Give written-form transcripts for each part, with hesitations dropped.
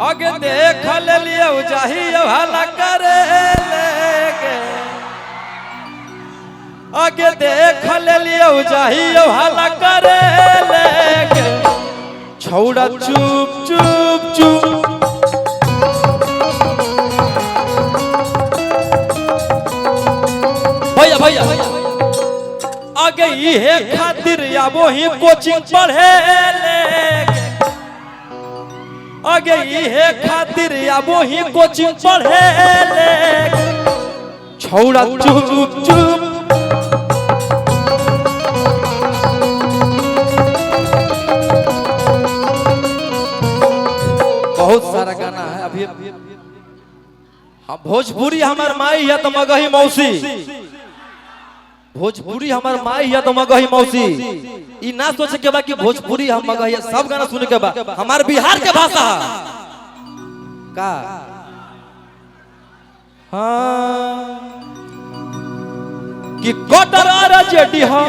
आगे देख ले लियो चाहिए भला करे लेके आगे देख ले लियो चाहिए भला करे लेके छौड़ा चुप चुप चुप भैया भैया आगे ये खातिर या वो ही कोचिंग पढ़े लेके आगे ये खातिर या वो ही कोचिंग पढ़े लेके छौड़ा चुप चुप बहुत सारा गाना है अभी भोजपुरी हमार माई है तो मगही मौसी भोजपुरी हमार माई है तो मगही मौसी ई ना सोचे के बा कि भोजपुरी हम मगही सब गाना सुने के बा हमार बिहार के भाषा का हाँ कि कोटरा जेडी हो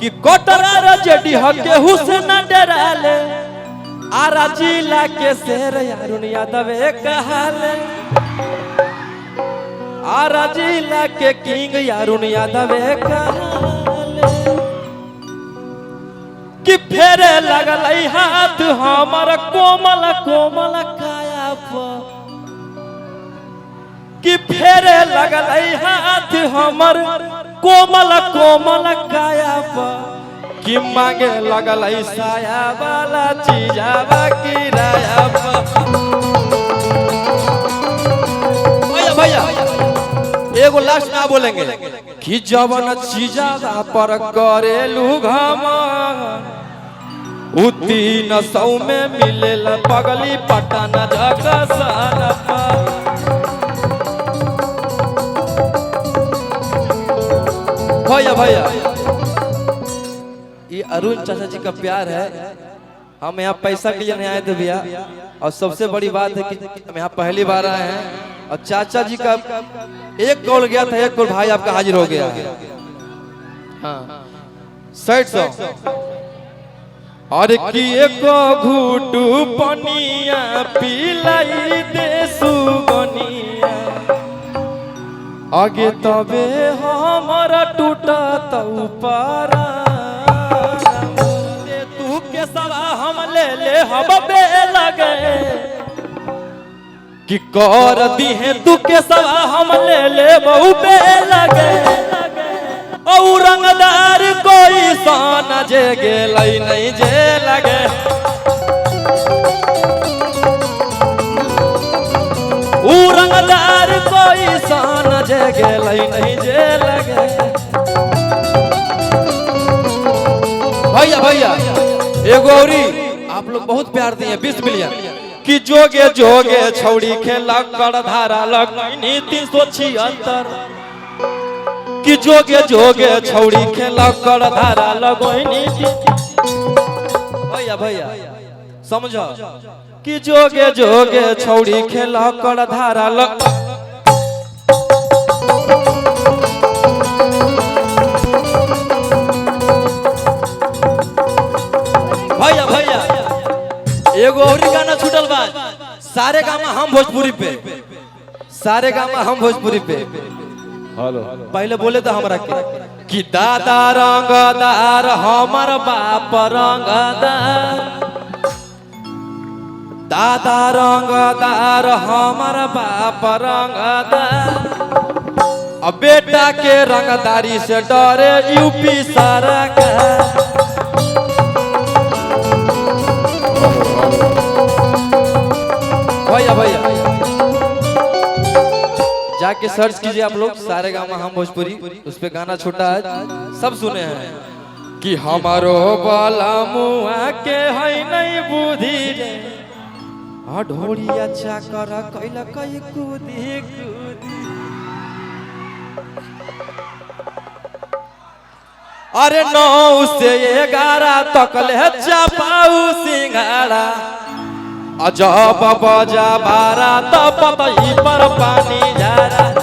कि कोटरा जेडी हो केहू से ना डराले आरा जिला के शेर अरुण यादव कहाले आरा जिला के किंग अरुण यादव कहाले कि फेरे लगल हाथ हमर कोमल कोमल काया पर कि फेरे लगल हाथ हमर कोमल कोमल काया पर कि मांगे लगल साया वाला चीजावा किराया भैया भैया एगो लास्ट ना बोलेंगे कि जवन चीजावा पर करेलू घमा उ 300 में मिलेला पगली पटना जगह सारा भैया भैया ये अरुण चाचा जी का प्यार है। हम यहाँ पैसा के लिए नहीं आए थे भैया और सबसे बड़ी बात है कि हम यहाँ पहली बार आए हैं और चाचा जी का एक कॉल गया था एक कॉल भाई आपका हाजिर हो गया है। हाँ साइड सॉन्ग और कि एक घूटू पनिया पिलाई दे सुगनिया आगे तबे हमारा टूटा तो पारा तू के सवा हम ले ले हम बे लगे कि कर दी है तू के सवा हम ले ले बहु बे लगे और रंगदार कोई सान जे गेलई नहीं जे लगे ऊ रंगदार कोई सान जे गेलई नहीं जे लगे भैया भैया एगो औरी आप लोग बहुत प्यार दिए 20 मिलियन कि जोगे जोगे छौड़ी खेला कर धारा लगनी 376 कि जोगे जोगे छौड़ी खेला कर धारा लगनी भैया भैया समझो कि जोगे जोगे छौड़ी खेला कर धारा लग भैया भैया एगो और गाना छूटल बा सारे गामा हम भोजपुरी पे सारे गामा हम भोजपुरी पे हेलो पहले बोले तो हमरा के कि दादा रंगदार हमर बाप रंगदार दादा रंगदार हमर बाप रंगदार अब बेटा के रंगदारी से डरे यूपी सरकार भैया भैया जाके सर्च कीजिए आप लोग सारे गामा हम भोजपुरी उस पे गाना छोटा है सब सुने हैं कि हमारो बाला मुआ के है नहीं बुद्धि रे ढोड़ी अच्छा कर कैला कई कूदी कूदी अरे 9 से 11 तक ले चपाऊ सिंघाड़ा अजब बजा बारा तब पर पानी जा रहा